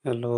Hello.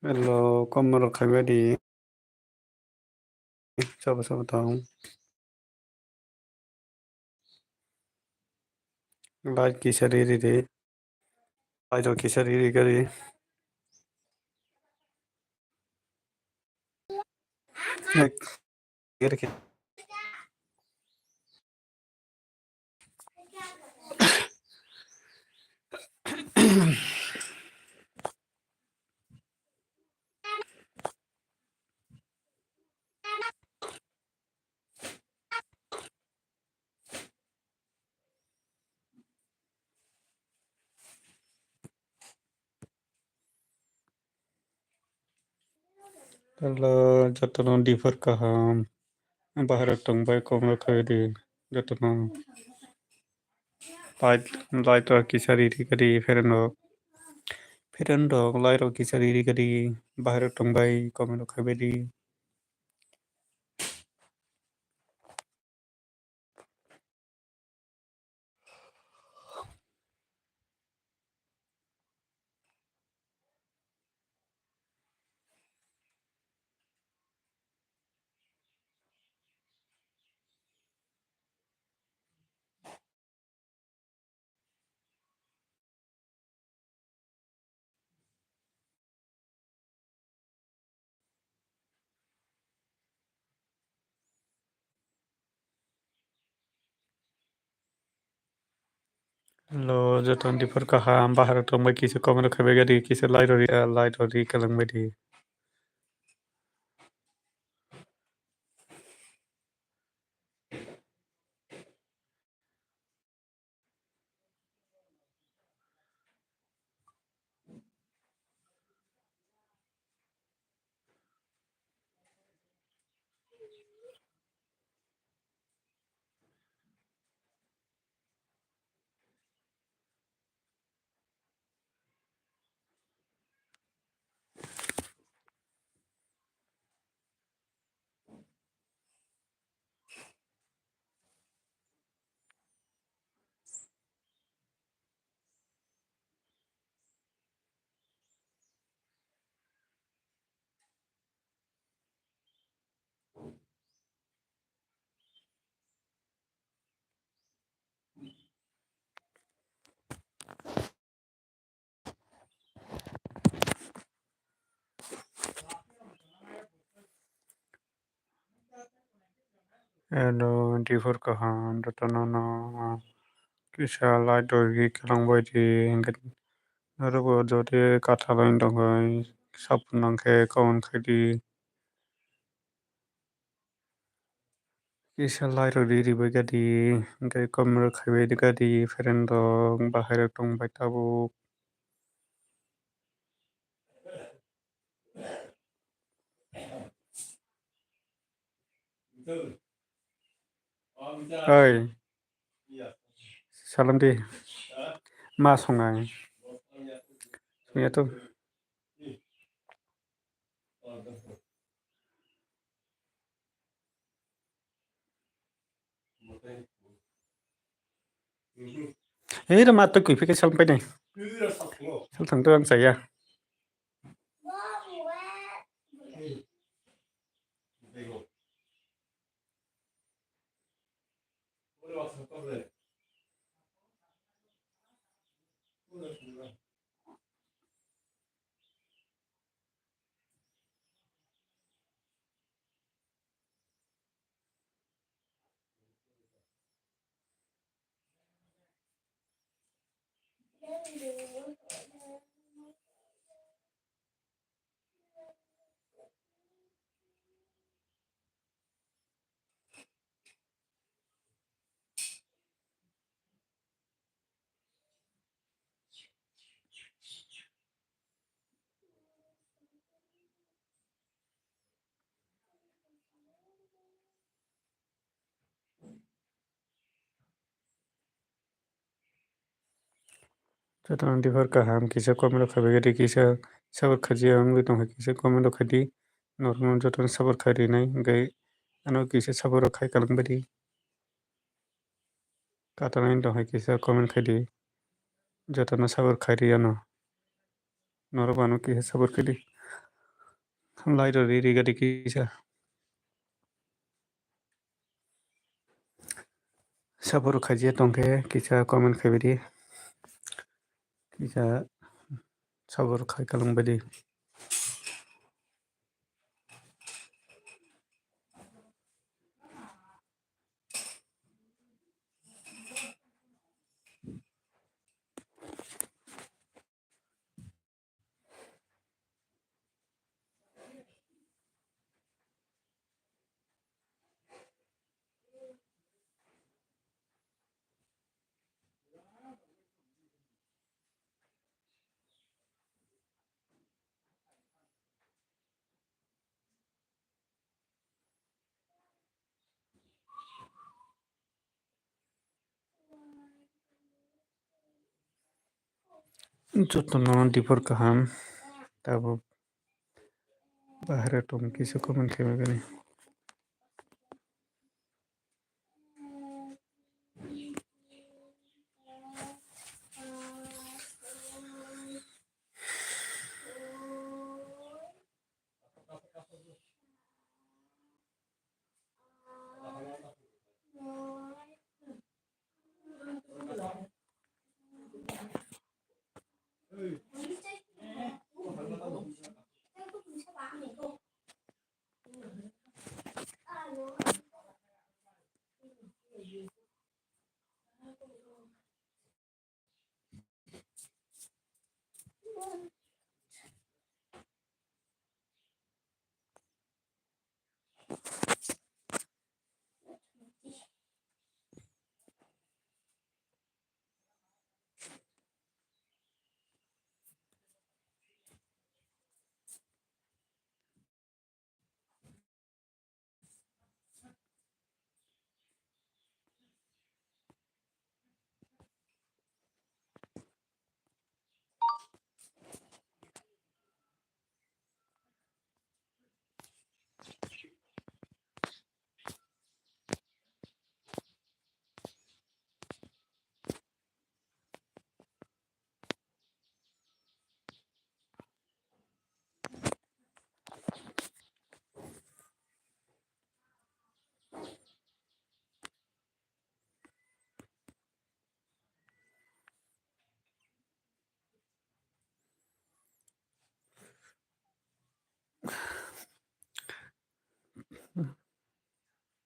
Hello, कम रखा बेटी। सब सब बताऊं। लाइट की शरीर रे। लाइट की शरीर करी। गिर के हेलो जतनो डिफर कहम बाहर टंबाय कम रखा बेटी जतनो लाइट लाइट की शरीर करी फिर लाइट की शरीर करी बाहर टंबाय कम रखा बेटी। हेलो जतनो डिफर कहम बाहर टंबाय किसे कम रखा बेटी किसे लाइट और कलंग बेटी। Difor kahan datana kisa light ori kalang baidi enggan narugo jodi kata lain dongai sapun nangke kawan kadi kisa light ori ribai gadi engkai kamera kaibai gadi ferendong bahaya tong bai tabuk oi salam di ma songai ya tuh eh dah mata kui fikir sampai nih sal thang tuh ang saya Jatuh difor kaham kisa kamera kaibai gadi kisa sabar kaji ang dong kisa kamera kadi normal jatuh sabar kari nai engkai ano kisa sabar kai kalang badi kata lain dong kisa kamera kadi jatuh sabar kari ano normal kisa sabar kadi light ori gadi kisa sabar kaji tongke kisa kamera kaibai kisa sabar kai kalang badi jatuh difor kaham tabu bahaya tong kisa kamera kaibai gadi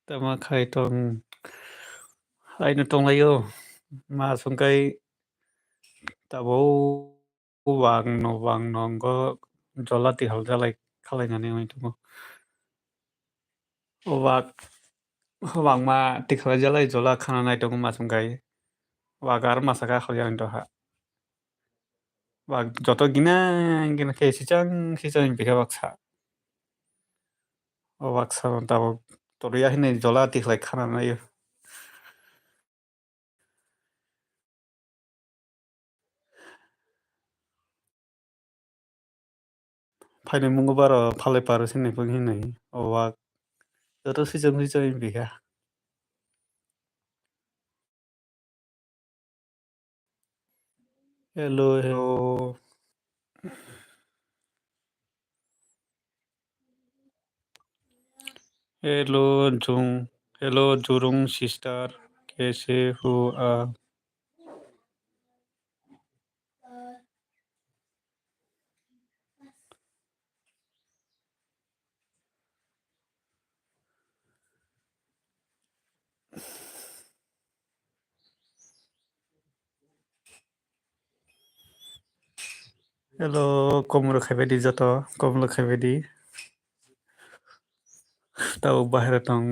tama khai tong ai nó tong layo mà sung cái tabo wang nong ko jola ti hal jalai khalai ngani mai tumo wak wang ma ti khalai jalai jola khana nai tong ma sung kai wagar masaka khalai ndo ha wak joto gina gina ke sichang bika waksa waksa tabo toriya hine jola ti khalai khana nai फाइनाय मंगो बार फालाय पार सेनाय फुं हिनाय अवा जतो सिजों बिहा hello hello hello जुं hello जुरुं sister कैसे हो आप hello कमरो खायबायदि जत कमलो खायबायदि ताव बाहेरा तं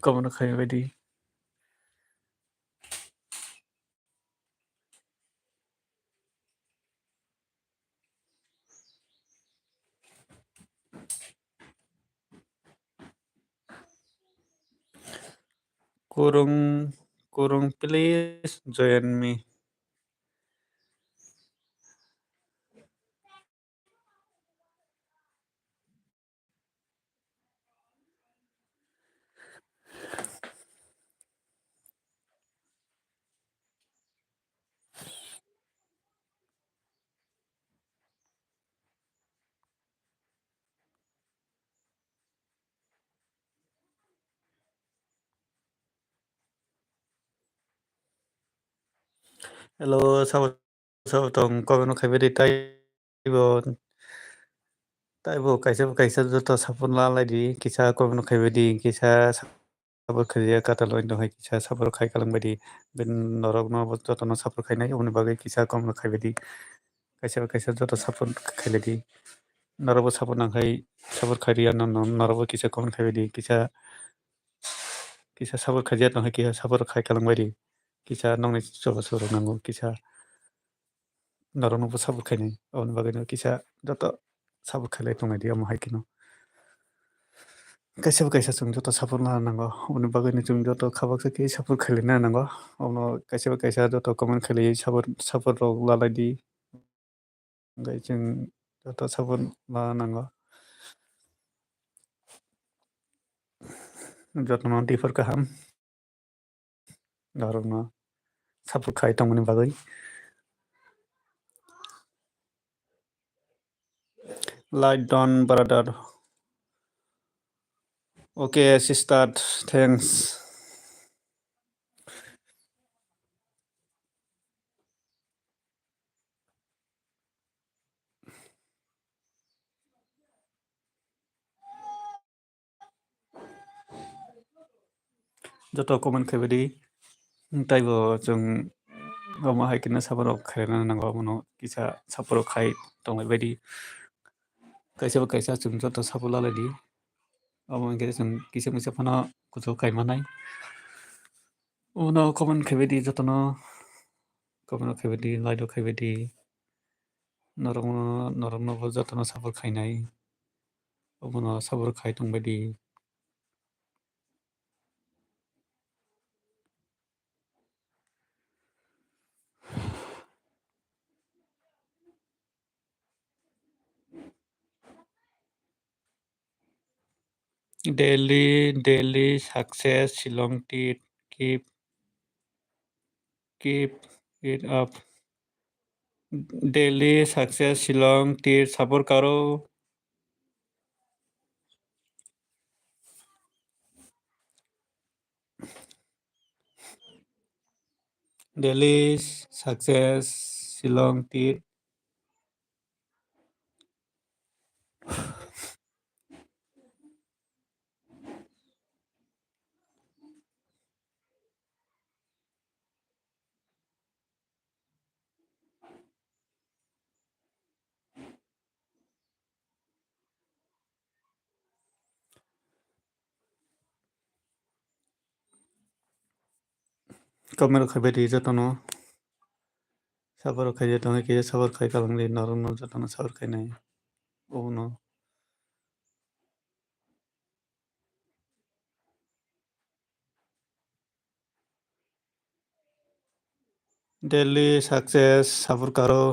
कमरो खायबायदि kurung kurung please join me hello Sao Sao तं कमरो खायबायदि ताइबो kaisa joto sapun laalaidi kisa komno khaibadi kisa sabur khaiya kataloi no hai kisa sabur khai kalangbadi ben norok no joto no sabur khainai obni bagai kisa komno khaibadi kaisa joto sapun khailadi norobo sapun nangkhai sabur khaiya no norobo kisa komno khaibadi kisa sabur khaiya no hai kisa sabur khai kalangbadi kisa nongni jobo soro nango kisa norok no sabur khainai obni bagai no kisa joto sabur khailai tongnai di amo hai kino kaisa chung joto sapur laनांगौ obni bagui chung joto khabak sakhi sapur khailai naंगौ obno kaisa joto common khailai sapur rok lalaidi gai chung joto sapur laनांगौ joto no differ kaham norok no sapur khai tongmani bagui light down brother okay sister thanks joto common khaibadi taibo chung omo hai kino sapur rok khailai naंगौ mono kisa sapur rok khai tonglai baidi kaisa chung joto sapur lalaidi omo hingke chung kisa phano kuchu kaimanai uno common khaibadi joto no common khaibadi light khaibadi norok no bo joto no sapur khainai obono sabur khai tongbaidi daily success Shillong tit keep it up daily success Shillong tit support karo daily success Shillong tit Comment khaibedi jotono sabor khai jotono ki sabor khai kalangli norom no jotono sabor khai nai ono daily success sabor karo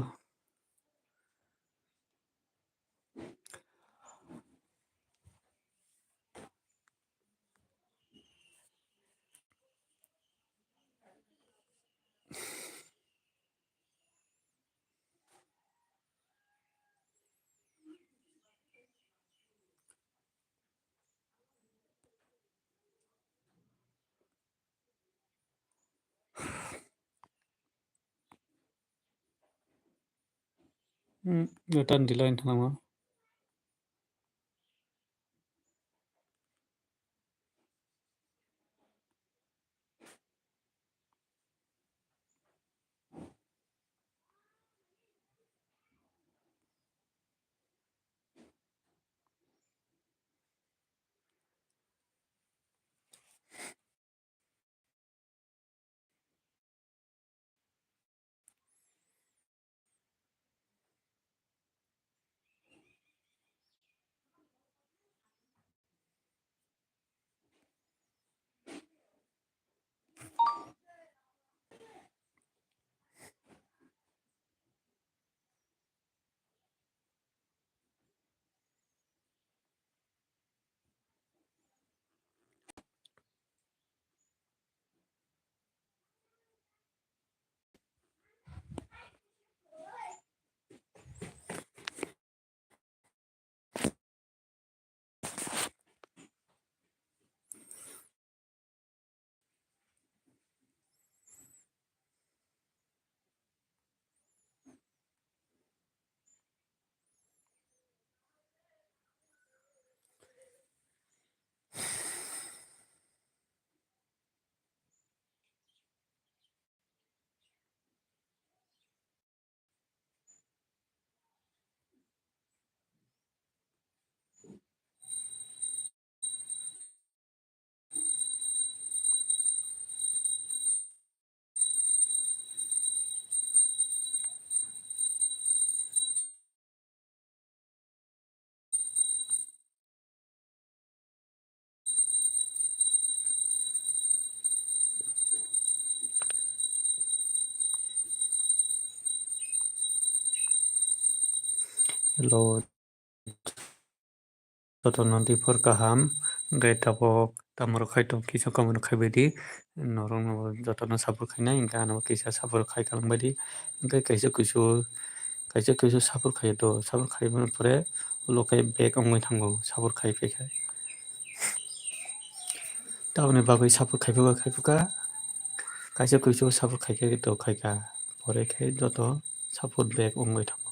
jotan dilain thanama hello jotono difor kaham de tabok tamoro khaitom kisa comment khaibedi norom no jotono sabor khainai ingka no kisa sabor khai kalangbadi ingka kaisa sabor khai to sabor khaiboni pore lokai bag ongoi thango sabor khai khai taboni bagui sabor khaifuka kaisa sabor khai to khaika pore khai joto sabor bag ongoi thango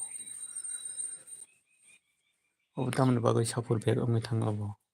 obo tamoni bagui sabor bag ongoi thango.